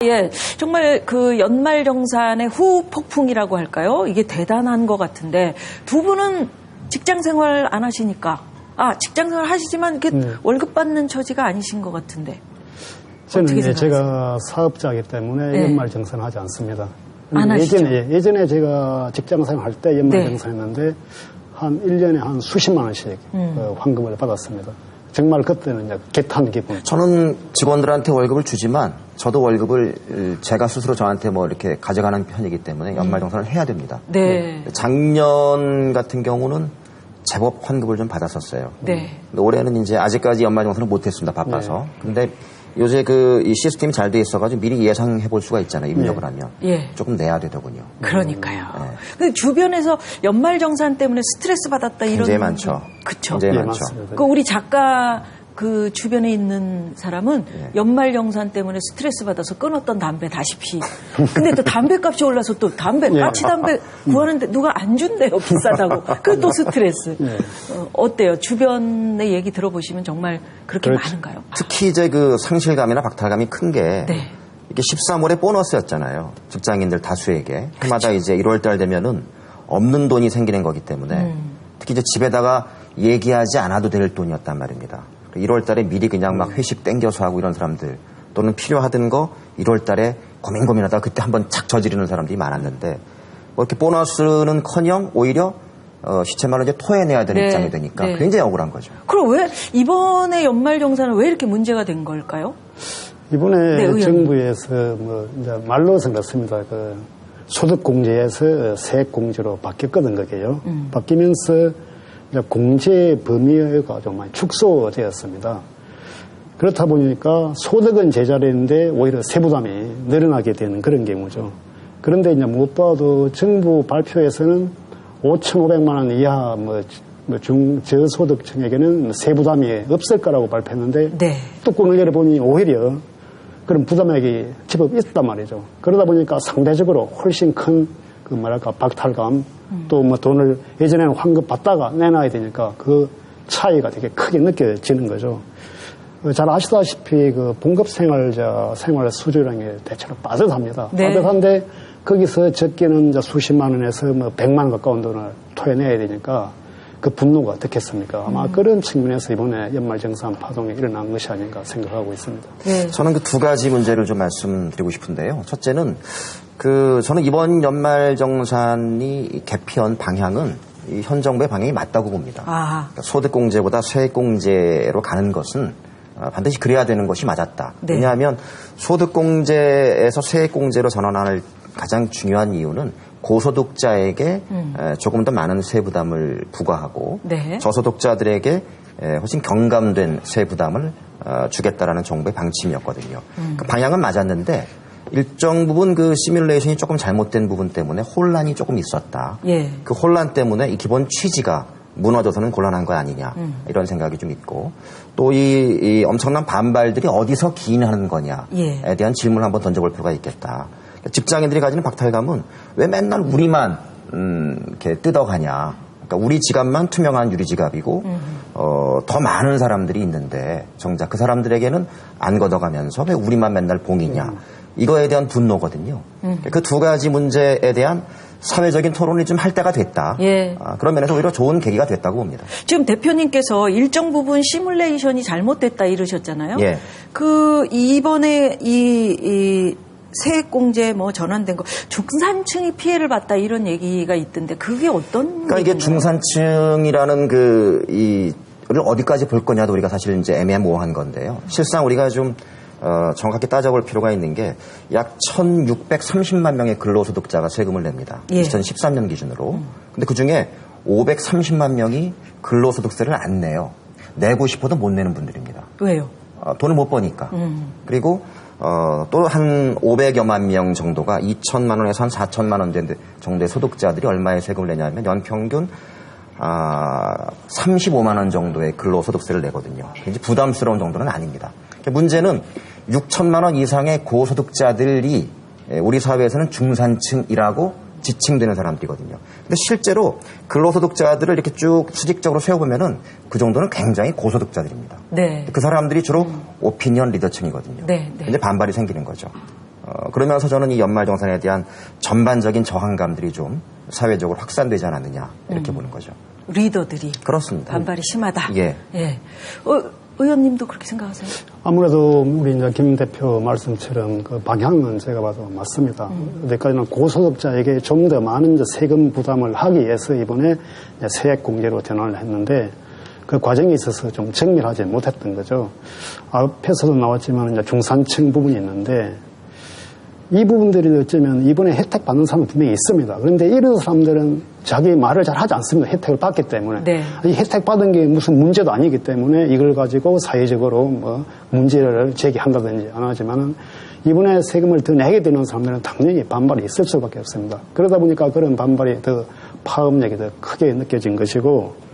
예, 정말 그 연말정산의 후폭풍이라고 할까요? 이게 대단한 것 같은데 두 분은 직장 생활 안 하시니까 직장 생활 하시지만 이렇게 월급 받는 처지가 아니신 것 같은데. 저는 제가 사업자이기 때문에 연말정산 하지 않습니다. 안 하시죠? 예전에 제가 직장 생활 때 연말정산했는데 한 1년에 한 수십만 원씩 환급을 받았습니다. 정말 그때는 이제 개탄 기분. 저는 직원들한테 월급을 주지만 저도 월급을 제가 스스로 저한테 뭐 이렇게 가져가는 편이기 때문에 연말정산을 해야 됩니다. 네. 작년 같은 경우는 제법 환급을 좀 받았었어요. 네. 근데 올해는 이제 아직까지 연말정산을 못했습니다. 바빠서. 근데 요새 이 시스템이 잘 돼 있어가지고 미리 예상해 볼 수가 있잖아요. 입력을 하면. 조금 내야 되더군요. 그러니까요. 근데 주변에서 연말정산 때문에 스트레스 받았다 이런. 굉장히 많죠. 그쵸. 굉장히 많죠. 맞습니다. 그 우리 작가 그 주변에 있는 사람은 연말정산 때문에 스트레스 받아서 끊었던 담배 다시 피. 근데 또 담배값이 올라서 또 까치 담배 구하는데 누가 안 준대요. 비싸다고. 그게 또 스트레스. 어때요? 주변의 얘기 들어보시면 정말 그렇게 많은가요? 특히 이제 그 상실감이나 박탈감이 큰 게 이게 13월에 보너스였잖아요. 직장인들 다수에게. 해마다 이제 1월달 되면은 없는 돈이 생기는 거기 때문에 특히 이제 집에다가 얘기하지 않아도 될 돈이었단 말입니다. 1월 달에 미리 그냥 막 회식 땡겨서 하고 이런 사람들 또는 필요하던 거 1월 달에 고민하다가 그때 한번 착 저지르는 사람들이 많았는데 뭐 이렇게 보너스는 커녕 오히려 시체말로 이제 토해내야 되는 입장이 되니까 굉장히 억울한 거죠. 그럼 왜 이번에 연말정산은 왜 이렇게 문제가 된 걸까요? 이번에 정부에서 뭐 이제 말로서 그렇습니다. 그 소득공제에서 세액공제로 바뀌었거든 그게요. 바뀌면서 공제 범위가 좀 많이 축소되었습니다. 그렇다 보니까 소득은 제자리인데 오히려 세부담이 늘어나게 되는 그런 경우죠. 그런데 이제 무엇보다도 정부 발표에서는 5,500만 원 이하 저소득층에게는 세부담이 없을 거라고 발표했는데 뚜껑을 열어보니 오히려 그런 부담액이 제법 있단 말이죠. 그러다 보니까 상대적으로 훨씬 큰 박탈감 또 뭐 돈을 예전에는 환급 받다가 내놔야 되니까 그 차이가 되게 크게 느껴지는 거죠. 잘 아시다시피 그 봉급 생활자 생활 수주라는 게 대체로 빠듯합니다. 빠듯한데 거기서 적게는 이제 수십만 원에서 뭐 100만 원 가까운 돈을 토해내야 되니까 그 분노가 어떻겠습니까? 아마 그런 측면에서 이번에 연말정산 파동이 일어난 것이 아닌가 생각하고 있습니다. 저는 그 두 가지 문제를 좀 말씀드리고 싶은데요. 첫째는 저는 이번 연말정산이 개편 방향은 현 정부의 방향이 맞다고 봅니다. 그러니까 소득공제보다 세액공제로 가는 것은 반드시 그래야 되는 것이 맞았다. 왜냐하면 소득공제에서 세액공제로 전환할 가장 중요한 이유는 고소득자에게 조금 더 많은 세부담을 부과하고 저소득자들에게 훨씬 경감된 세부담을 주겠다라는 정부의 방침이었거든요. 그 방향은 맞았는데 일정 부분 그 시뮬레이션이 조금 잘못된 부분 때문에 혼란이 조금 있었다. 그 혼란 때문에 이 기본 취지가 무너져서는 곤란한 거 아니냐 이런 생각이 좀 있고 또 이 엄청난 반발들이 어디서 기인하는 거냐에 대한 질문을 한번 던져볼 필요가 있겠다. 직장인들이 가지는 박탈감은 왜 맨날 우리만 이렇게 뜯어가냐. 그러니까 우리 지갑만 투명한 유리지갑이고 더 많은 사람들이 있는데 정작 그 사람들에게는 안 걷어가면서 왜 우리만 맨날 봉이냐. 이거에 대한 분노거든요. 그 두 가지 문제에 대한 사회적인 토론이 좀 할 때가 됐다. 그런 면에서 오히려 좋은 계기가 됐다고 봅니다. 지금 대표님께서 일정 부분 시뮬레이션이 잘못됐다 이러셨잖아요. 그 이번에 이 세액공제 뭐 전환된 거 중산층이 피해를 봤다 이런 얘기가 있던데 그게 어떤? 그러니까 이게 중산층이라는 이를 어디까지 볼 거냐도 우리가 사실 이제 애매모호한 건데요. 실상 우리가 좀 정확하게 따져볼 필요가 있는 게 약 1,630만 명의 근로소득자가 세금을 냅니다. 2013년 기준으로. 근데 그중에 530만 명이 근로소득세를 안 내요. 내고 싶어도 못 내는 분들입니다. 왜요? 돈을 못 버니까. 그리고 또 한 500여만 명 정도가 2천만 원에서 한 4천만 원 정도의 소득자들이 얼마의 세금을 내냐면 연평균 35만 원 정도의 근로소득세를 내거든요. 이제 부담스러운 정도는 아닙니다. 문제는 6천만 원 이상의 고소득자들이 우리 사회에서는 중산층이라고 지칭되는 사람들이거든요. 근데 실제로 근로소득자들을 이렇게 쭉 수직적으로 세워보면은 그 정도는 굉장히 고소득자들입니다. 그 사람들이 주로 오피니언 리더층이거든요. 이제 반발이 생기는 거죠. 그러면서 저는 이 연말정산에 대한 전반적인 저항감들이 좀 사회적으로 확산되지 않았느냐 이렇게 보는 거죠. 리더들이 그렇습니다. 반발이 심하다. 예. 예. 의원님도 그렇게 생각하세요? 아무래도 우리 이제 김 대표 말씀처럼 그 방향은 제가 봐도 맞습니다. 여기까지는 고소득자에게 좀 더 많은 이제 세금 부담을 하기 위해서 이번에 이제 세액 공제로 전환을 했는데 그 과정에 있어서 좀 정밀하지 못했던 거죠. 앞에서도 나왔지만 이제 중산층 부분이 있는데 이 부분들이 어쩌면 이번에 혜택 받는 사람은 분명히 있습니다. 그런데 이런 사람들은 자기 말을 잘 하지 않습니다. 혜택을 받기 때문에. 네. 이 혜택 받은 게 무슨 문제도 아니기 때문에 이걸 가지고 사회적으로 뭐 문제를 제기한다든지 안 하지만은 이번에 세금을 더 내게 되는 사람들은 당연히 반발이 있을 수밖에 없습니다. 그러다 보니까 그런 반발이 더 파급력이 더 크게 느껴진 것이고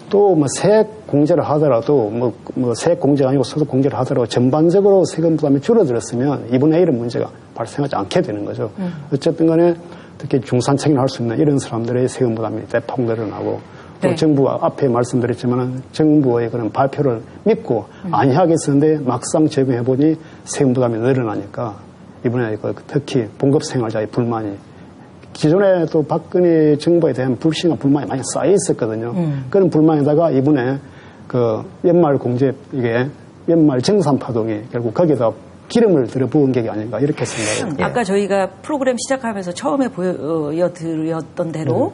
또 뭐 세액 공제를 하더라도 뭐 세액 공제가 아니고 소득 공제를 하더라도 전반적으로 세금 부담이 줄어들었으면 이번에 이런 문제가 발생하지 않게 되는 거죠. 어쨌든 간에 특히 중산층이나 할 수 있는 이런 사람들의 세금 부담이 대폭 늘어나고 또 네. 정부 앞에 말씀드렸지만 정부의 그런 발표를 믿고 안이하겠었는데 막상 적용해보니 세금 부담이 늘어나니까 이번에 특히 봉급생활자의 불만이 기존에 또 박근혜 정부에 대한 불신과 불만이 많이 쌓여 있었거든요. 그런 불만에다가 이번에 그 연말 공제, 이게 연말 정산 파동이 결국 거기에다 기름을 들여 부은 게 아닌가 이렇게 생각합니다. 아까 저희가 프로그램 시작하면서 처음에 보여드렸던 대로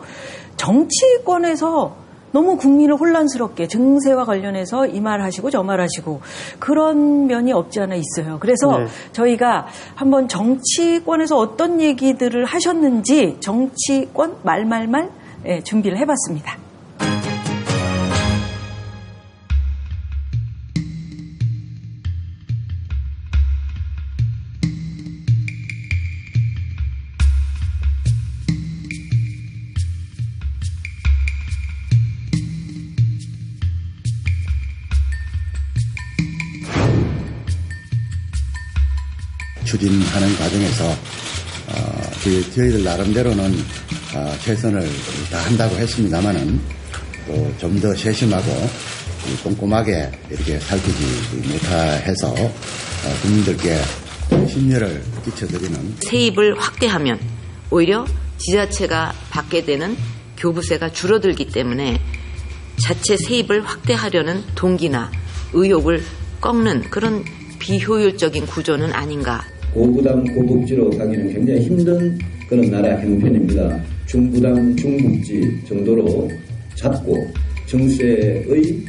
정치권에서 너무 국민을 혼란스럽게 증세와 관련해서 이 말 하시고 저 말 하시고 그런 면이 없지 않아 있어요. 그래서 네. 저희가 한번 정치권에서 어떤 얘기들을 하셨는지 정치권 말말말 준비를 해봤습니다. 추진하는 과정에서 저희들 나름대로는 최선을 다한다고 했습니다만은 또 좀 더 세심하고 꼼꼼하게 이렇게 살피지 못해서 국민들께 심려를 끼쳐드리는 세입을 확대하면 오히려 지자체가 받게 되는 교부세가 줄어들기 때문에 자체 세입을 확대하려는 동기나 의욕을 꺾는 그런 비효율적인 구조는 아닌가. 고부담, 고복지로 가기는 굉장히 힘든 그런 나라 형편입니다. 중부담, 중복지 정도로 잡고 정세의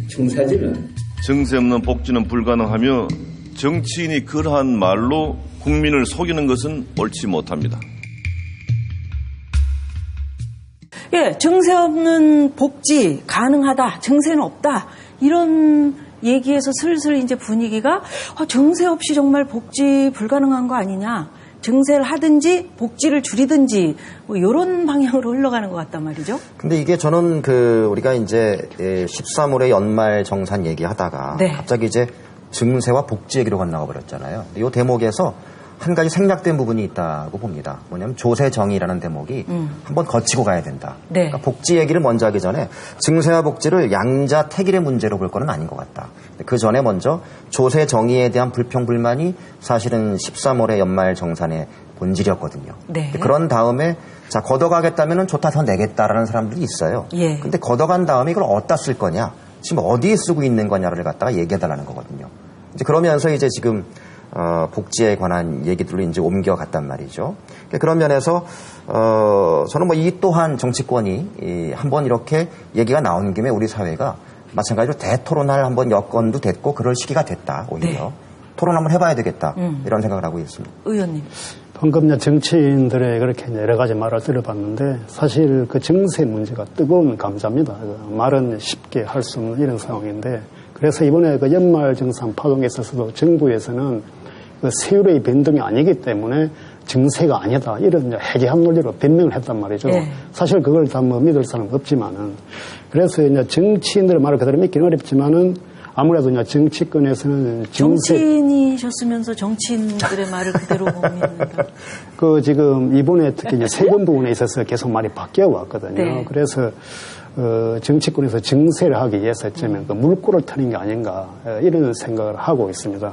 청사진은 정세 없는 복지는 불가능하며 정치인이 그러한 말로 국민을 속이는 것은 옳지 못합니다. 예, 정세 없는 복지 가능하다, 정세는 없다 이런 얘기에서 슬슬 이제 분위기가 정세 없이 정말 복지 불가능한 거 아니냐. 정세를 하든지 복지를 줄이든지 뭐 이런 방향으로 흘러가는 것 같단 말이죠. 근데 이게 저는 우리가 이제 13월에 연말 정산 얘기하다가 네. 갑자기 이제 증세와 복지 얘기로 건너가 버렸잖아요. 이 대목에서 한 가지 생략된 부분이 있다고 봅니다. 뭐냐면 조세정의라는 대목이 한번 거치고 가야 된다. 네. 그러니까 복지 얘기를 먼저 하기 전에 증세와 복지를 양자택일의 문제로 볼 거는 아닌 것 같다. 그 전에 먼저 조세정의에 대한 불평불만이 사실은 13월의 연말 정산의 본질이었거든요. 네. 그런 다음에 자 걷어가겠다면 좋다 더 내겠다라는 사람들이 있어요. 예. 근데 걷어간 다음에 이걸 어디다 쓸 거냐, 지금 어디에 쓰고 있는 거냐를 갖다가 얘기해달라는 거거든요. 이제 그러면서 이제 지금 복지에 관한 얘기들로 이제 옮겨갔단 말이죠. 그런 면에서 저는 뭐 이 또한 정치권이 한번 이렇게 얘기가 나온 김에 우리 사회가 마찬가지로 대토론할 한번 여건도 됐고 그럴 시기가 됐다. 오히려 네. 토론 한번 해봐야 되겠다 이런 생각을 하고 있습니다. 의원님. 방금 정치인들의 그렇게 여러 가지 말을 들어봤는데 사실 그 정세 문제가 뜨거운 감자입니다. 말은 쉽게 할 수 없는 이런 상황인데 그래서 이번에 그 연말 정산 파동에 있어서도 정부에서는 그 세율의 변동이 아니기 때문에 증세가 아니다. 이런 해괴한 논리로 변명을 했단 말이죠. 네. 사실 그걸 다 뭐 믿을 사람은 없지만은. 그래서 이제 정치인들의 말을 그대로 믿기는 어렵지만은 아무래도 이제 정치권에서는 정치인이셨으면서 정치인들의 말을 그대로 못 믿는다. 그 지금 이번에 특히 이제 세금 부분에 있어서 계속 말이 바뀌어 왔거든요. 네. 그래서 정치권에서 증세를 하기 위해서 어쩌면 그 물꼬를 트는 게 아닌가 이런 생각을 하고 있습니다.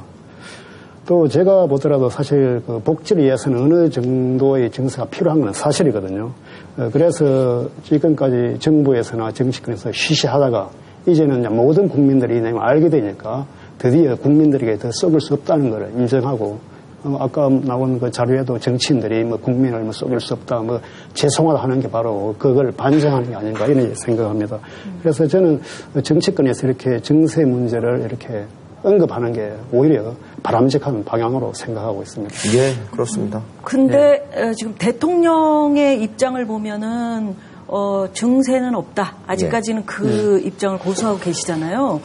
또 제가 보더라도 사실 그 복지를 위해서는 어느 정도의 정서가 필요한 건 사실이거든요. 그래서 지금까지 정부에서나 정치권에서 쉬쉬하다가 이제는 모든 국민들이 이 내용을 알게 되니까 드디어 국민들에게 더 썩을 수 없다는 걸 인정하고 아까 나온 그 자료에도 정치인들이 뭐 국민을 뭐 속일 수 없다, 뭐 죄송하다 하는 게 바로 그걸 반증하는 게 아닌가 이런 생각합니다. 그래서 저는 정치권에서 이렇게 정세 문제를 이렇게 언급하는 게 오히려 바람직한 방향으로 생각하고 있습니다. 예, 그렇습니다. 근데 지금 대통령의 입장을 보면은 증세는 없다. 아직까지는 그 입장을 고수하고 계시잖아요.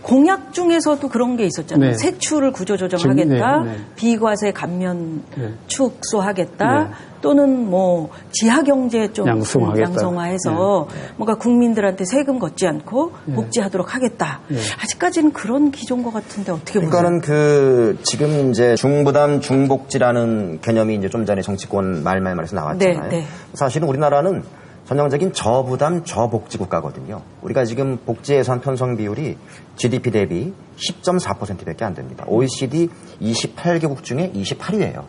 공약 중에서도 그런 게 있었잖아요. 세출을 구조조정하겠다. 비과세 감면 축소하겠다. 또는 뭐 지하경제 좀 양성화해서 뭔가 국민들한테 세금 걷지 않고 복지하도록 하겠다. 아직까지는 그런 기조인 것 같은데 어떻게 보세요? 그러니까는 지금 이제 중부담 중복지라는 개념이 이제 좀 전에 정치권 말에서 나왔잖아요. 사실은 우리나라는 전형적인 저부담 저복지 국가거든요. 우리가 지금 복지 예산 편성 비율이 GDP 대비 10.4%밖에 안 됩니다. OECD 28개국 중에 28위예요.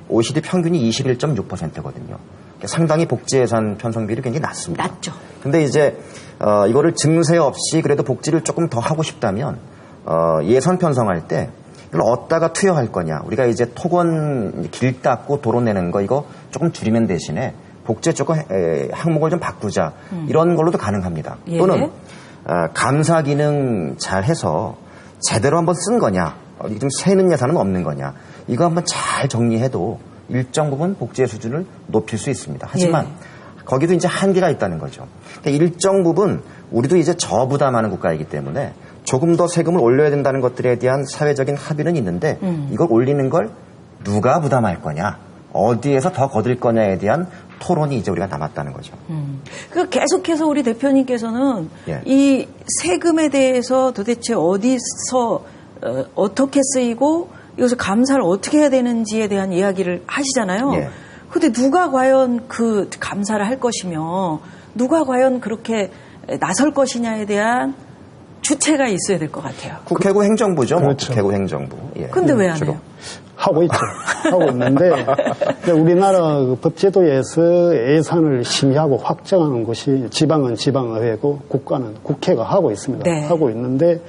OECD 평균이 21.6%거든요. 상당히 복지 예산 편성 비율이 굉장히 낮습니다. 낮죠. 근데 이제 이거를 증세 없이 그래도 복지를 조금 더 하고 싶다면 예산 편성할 때 이걸 어디다가 투여할 거냐. 우리가 이제 토건 길 닦고 도로 내는 거 이거 조금 줄이면 대신에 복지에 조금 항목을 좀 바꾸자. 이런 걸로도 가능합니다. 또는 감사 기능 잘 해서 제대로 한번 쓴 거냐. 좀 새는 예산은 없는 거냐. 이거 한번 잘 정리해도 일정 부분 복지의 수준을 높일 수 있습니다. 하지만 거기도 이제 한계가 있다는 거죠. 그러니까 일정 부분 우리도 이제 저부담하는 국가이기 때문에 조금 더 세금을 올려야 된다는 것들에 대한 사회적인 합의는 있는데 이걸 올리는 걸 누가 부담할 거냐. 어디에서 더 거둘 거냐에 대한 토론이 이제 우리가 남았다는 거죠. 그 계속해서 우리 대표님께서는 이 세금에 대해서 도대체 어디서 어떻게 쓰이고 이것을 감사를 어떻게 해야 되는지에 대한 이야기를 하시잖아요. 근데 누가 과연 그 감사를 할 것이며 누가 과연 그렇게 나설 것이냐에 대한 주체가 있어야 될 것 같아요. 국회고 행정부죠. 그렇죠. 국회고 행정부. 근데 왜 안 해요? 하고 있죠. 하고 있는데 우리나라 그 법제도에서 예산을 심의하고 확정하는 것이 지방은 지방의회고 국가는 국회가 하고 있습니다. 하고 있는데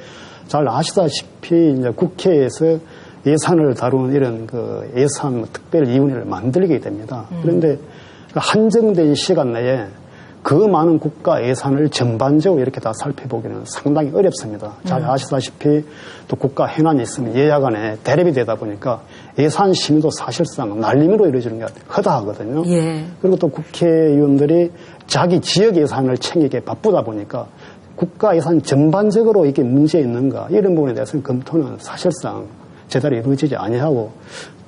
잘 아시다시피 이제 국회에서 예산을 다루는 이런 그 예산 특별위원회를 만들게 됩니다. 그런데 한정된 시간 내에 그 많은 국가 예산을 전반적으로 이렇게 다 살펴보기는 상당히 어렵습니다. 잘 아시다시피 또 국가 현안이 있으면 여야 간에 대립이 되다 보니까 예산 심의도 사실상 날림으로 이루어지는 게 허다하거든요. 그리고 또 국회의원들이 자기 지역 예산을 챙기기에 바쁘다 보니까 국가 예산 전반적으로 이게 문제 있는가 이런 부분에 대해서는 검토는 사실상 제대로 이루어지지 아니하고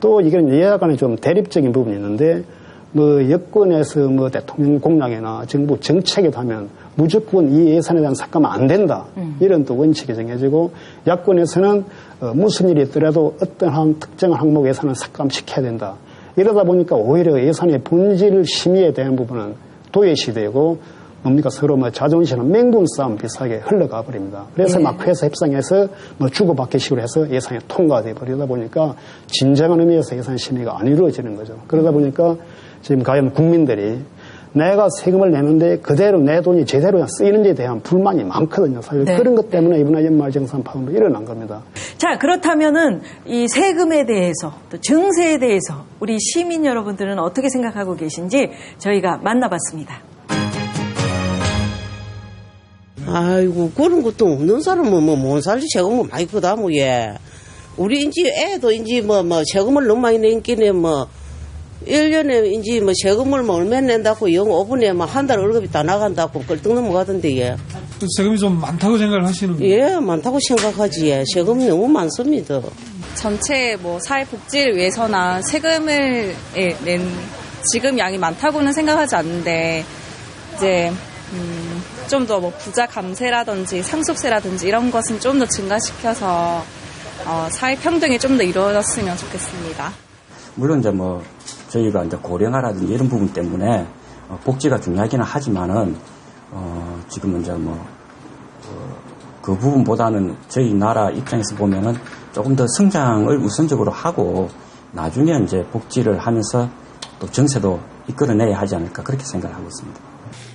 또 이건 여야 간에 좀 대립적인 부분이 있는데 뭐 여권에서 뭐 대통령 공약이나 정부 정책에 하면 무조건 이 예산에 대한 삭감은 안 된다. 이런 또 원칙이 정해지고 야권에서는 무슨 일이 있더라도 어떠한 특정한 항목 예산을 삭감시켜야 된다. 이러다 보니까 오히려 예산의 본질 심의에 대한 부분은 도외시되고 뭡니까 서로 뭐 자존심이나 맹분 싸움 비슷하게 흘러가 버립니다. 그래서 막 회사 협상에서 뭐 주고받기식으로 해서 예산이 통과돼 버리다 보니까 진정한 의미에서 예산 심의가 안 이루어지는 거죠. 그러다 보니까 지금 과연 국민들이 내가 세금을 내는데 그대로 내 돈이 제대로 쓰이는지에 대한 불만이 많거든요. 사실 그런 것 때문에 이번에 연말정산 파동도 일어난 겁니다. 자, 그렇다면은 이 세금에 대해서 또 증세에 대해서 우리 시민 여러분들은 어떻게 생각하고 계신지 저희가 만나봤습니다. 아이고 그런 것도 없는 사람은 못 살지 세금을 많이 거다 뭐 우리 인지 애도 인지 뭐 세금을 너무 많이 낸기네 1년에 인지 세금을 얼마 낸다고 영 5분에 한 달 월급이 다 나간다고 끌떡 넘어가던데 세금이 좀 많다고 생각을 하시는 거예요? 많다고 생각하지 세금이 너무 많습니다. 전체 사회복지를 위해서나 세금을 낸 지금 양이 많다고는 생각하지 않는데 이제 좀 더 부자 감세라든지 상속세라든지 이런 것은 좀 더 증가시켜서 사회 평등이 좀 더 이루어졌으면 좋겠습니다. 물론 이제 저희가 이제 고령화라든지 이런 부분 때문에 복지가 중요하기는 하지만은 지금은 이제 그 부분보다는 저희 나라 입장에서 보면은 조금 더 성장을 우선적으로 하고 나중에 이제 복지를 하면서 또 정세도 이끌어내야 하지 않을까 그렇게 생각을 하고 있습니다.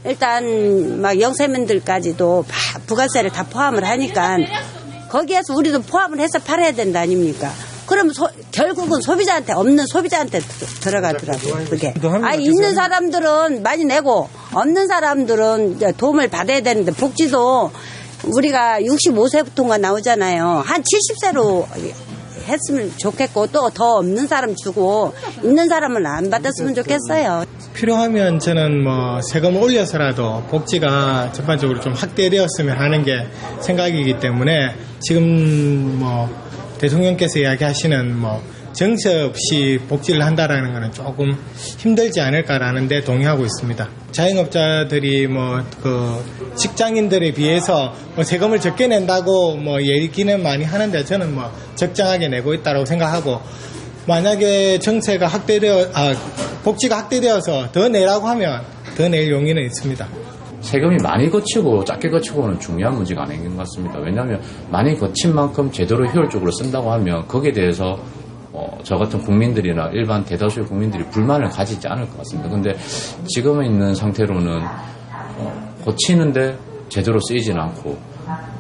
일단 막 영세민들까지도 부가세를 다 포함을 하니까 거기에서 우리도 포함을 해서 팔아야 된다 아닙니까? 그럼 결국은 소비자한테 없는 소비자한테 들어가더라고요. 그게. 있는 사람들은 많이 내고 없는 사람들은 도움을 받아야 되는데 복지도 우리가 65세부터가 나오잖아요. 한 70세로 했으면 좋겠고 또 더 없는 사람 주고 있는 사람은 안 받았으면 좋겠어요. 필요하면 저는 뭐 세금 올려서라도 복지가 전반적으로 좀 확대되었으면 하는 게 생각이기 때문에 지금 뭐 대통령께서 이야기하시는 뭐 정세 없이 복지를 한다라는 것은 조금 힘들지 않을까라는 데 동의하고 있습니다. 자영업자들이 뭐 그 직장인들에 비해서 뭐 세금을 적게 낸다고 뭐 얘기는 많이 하는데 저는 뭐 적정하게 내고 있다고 생각하고 만약에 정세가 복지가 확대되어서 더 내라고 하면 더 낼 용의는 있습니다. 세금이 많이 거치고 작게 거치고는 중요한 문제가 아닌 것 같습니다. 왜냐하면 많이 거친 만큼 제대로 효율적으로 쓴다고 하면 거기에 대해서 저 같은 국민들이나 일반 대다수의 국민들이 불만을 가지지 않을 것 같습니다. 그런데 지금 있는 상태로는 고치는데 제대로 쓰이진 않고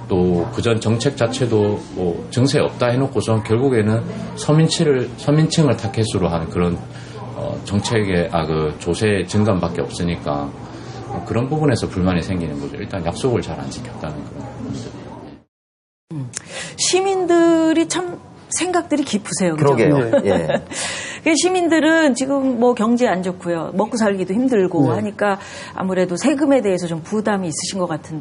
또 그전 정책 자체도 뭐 정세 없다 해놓고서 결국에는 서민층을 타겟으로 하는 그런 정책의 그 조세 증감밖에 없으니까 그런 부분에서 불만이 생기는 거죠. 일단 약속을 잘 안 지켰다는 그런 문제. 시민들이 참 생각들이 깊으세요. 그죠? 그러게요. 예. 시민들은 지금 뭐 경제 안 좋고요. 먹고 살기도 힘들고 하니까 아무래도 세금에 대해서 좀 부담이 있으신 것 같은데